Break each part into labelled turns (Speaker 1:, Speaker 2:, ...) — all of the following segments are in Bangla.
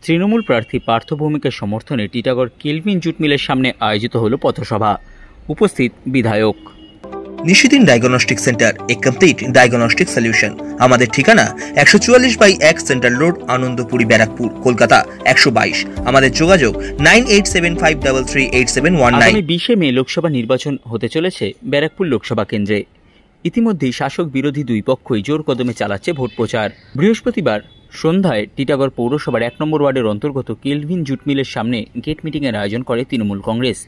Speaker 1: তৃণমূল প্রার্থী পার্থ ভৌমিকের সমর্থনে টিটাগড় কেলভিন জুট মিলের সামনে আয়োজিত হল পথসভা। উপস্থিত বিধায়ক।
Speaker 2: নিশিদিন ডায়াগনস্টিক সেন্টার, এ কমপ্লিট ডায়াগনস্টিক সলিউশন। আমাদের ঠিকানা 144/1 সেন্ট্রাল রোড, আনন্দপুরি, ব্যারাকপুর, কলকাতা 122। আমাদের যোগাযোগ 9875338719।
Speaker 1: আগামী 20 মে লোকসভা নির্বাচন হতে চলেছে ব্যারাকপুর লোকসভা কেন্দ্রে। ইতিমধ্যেই শাসক বিরোধী দুই পক্ষই জোর কদমে চালাচ্ছে ভোট প্রচার। বৃহস্পতিবার সন্ধ্যায় টিটাগড় পৌরসভার 1 নম্বর ওয়ার্ডের অন্তর্গত কেলভিন জুট মিলের সামনে গেট মিটিংয়ের আয়োজন করে তৃণমূল কংগ্রেস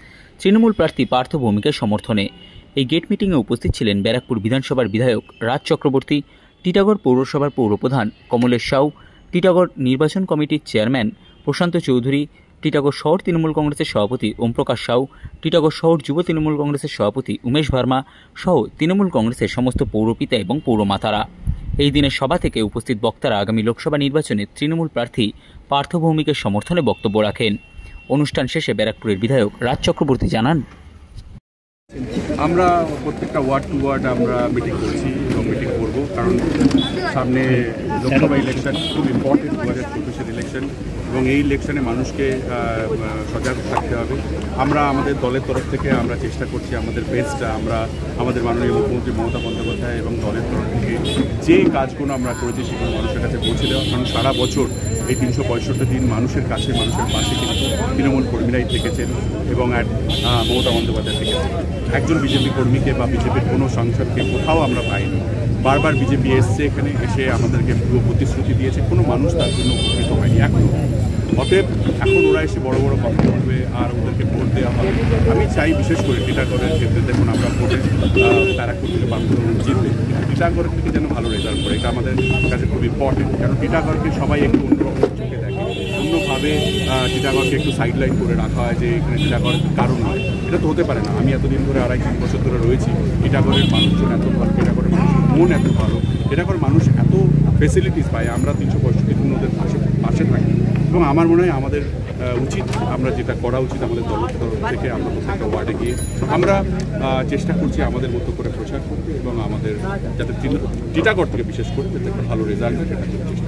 Speaker 1: তৃণমূল প্রার্থী পার্থ ভৌমিকের সমর্থনে। এই গেট মিটিংয়ে উপস্থিত ছিলেন ব্যারাকপুর বিধানসভার বিধায়ক রাজ চক্রবর্তী, টিটাগড় পৌরসভার পৌরপ্রধান কমলেশ সাউ, টিটাগড় নির্বাচন কমিটির চেয়ারম্যান প্রশান্ত চৌধুরী, টিটাগড় শহর তৃণমূল কংগ্রেসের সভাপতি ওমপ্রকাশ সাউ, টিটাগড় শহর যুব তৃণমূল কংগ্রেসের সভাপতি উমেশ ভার্মা সহ তৃণমূল কংগ্রেসের সমস্ত পৌরপিতা এবং পৌরমাতারা। এই দিনের সভা থেকে উপস্থিত বক্তারা আগামী লোকসভা নির্বাচনে তৃণমূল প্রার্থী পার্থ ভৌমিকের সমর্থনে বক্তব্য রাখেন। অনুষ্ঠান শেষে ব্যারাকপুরের বিধায়ক রাজ চক্রবর্তী জানান,
Speaker 3: আমরা প্রত্যেকটা ওয়ার্ড টু ওয়ার্ড আমরা মিটিং করছি এবং মিটিং করব, কারণ সামনে লোকসভা ইলেকশন খুব ইম্পর্টেন্ট, 2024 ইলেকশন, এবং এই ইলেকশনে মানুষকে সজাগ থাকতে হবে। আমরা আমাদের দলের তরফ থেকে আমরা চেষ্টা করছি আমাদের বেস্টটা আমরা আমাদের মাননীয় মুখ্যমন্ত্রী মমতা বন্দ্যোপাধ্যায় এবং দলের তরফ থেকে যে কাজগুলো আমরা করেছি সেগুলো মানুষের কাছে পৌঁছে দেওয়া। কারণ সারা বছর এই 365 দিন মানুষের কাছে, মানুষের পাশে কিন্তু তৃণমূল কর্মীরাই থেকেছেন এবং মমতা বন্দ্যোপাধ্যায় থেকেছেন। একজন বিজেপি কর্মীকে বা বিজেপির কোনো সাংসদকে কোথাও আমরা পাইনি। বারবার বিজেপি এসছে, এখানে এসে আমাদেরকে পুরো প্রতিশ্রুতি দিয়েছে, কোনো মানুষ তার জন্য উপকৃত হয়নি এখনও। অতএব এখন ওরা এসে বড় বড় কথা বলবে আর ওদেরকে ভোট দেওয়া হবে। আমি চাই বিশেষ করে টিটাগড়ের ক্ষেত্রে, দেখুন আমরা ভোটে ব্যারাকপুর থেকে পার্থ জিতবে, টিটাগড়ের থেকে যেন ভালো রেজাল্ট করে, এটা আমাদের কাছে খুব ইম্পর্টেন্ট। কারণ টিটাগড়কে সবাই একটু অন্যরকম চোখে দেখে, অন্যভাবে টিটাগড়কে একটু সাইডলাইন করে রাখা হয় যে এখানে টিটাগড়ের কারণ নয়, এটা তো হতে পারে না। আমি এতদিন ধরে 2.5-3 বছর ধরে রয়েছি, টিটাগড়ের মানুষজন এত ভালো, টিটাগড়ের মানুষের মন এত ভালো, টিটাগড়ের মানুষ এত ফেসিলিটিস পায়, আমরা 365 দিন ওদের পাশে থাকি। এবং আমার মনে হয় আমাদের উচিত, আমরা যেটা করা উচিত আমাদের দলের তরফ থেকে, আমরা প্রত্যেকটা ওয়ার্ডে গিয়ে আমরা চেষ্টা করছি আমাদের মতো করে প্রচার করতে এবং আমাদের যাতে টিটাগড় থেকে বিশেষ করে যাতে একটা ভালো রেজাল্ট হয় সেটা চেষ্টা করছি।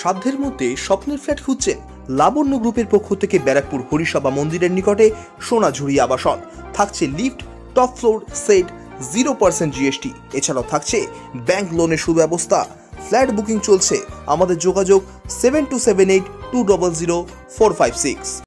Speaker 2: সাধ্যের মধ্যে স্বপ্নের ফ্ল্যাট খুঁজছেন? লাবণ্য গ্রুপের পক্ষ থেকে ব্যারাকপুর হরিসভা মন্দিরের নিকটে সোনাঝুরি আবাসন থাকছে lift, top floor, set, 0% GST। এছাড়াও থাকছে ব্যাংক লোনের সুব্যবস্থা। ফ্ল্যাট বুকিং চলছে। আমাদের যোগাযোগ 7278200456।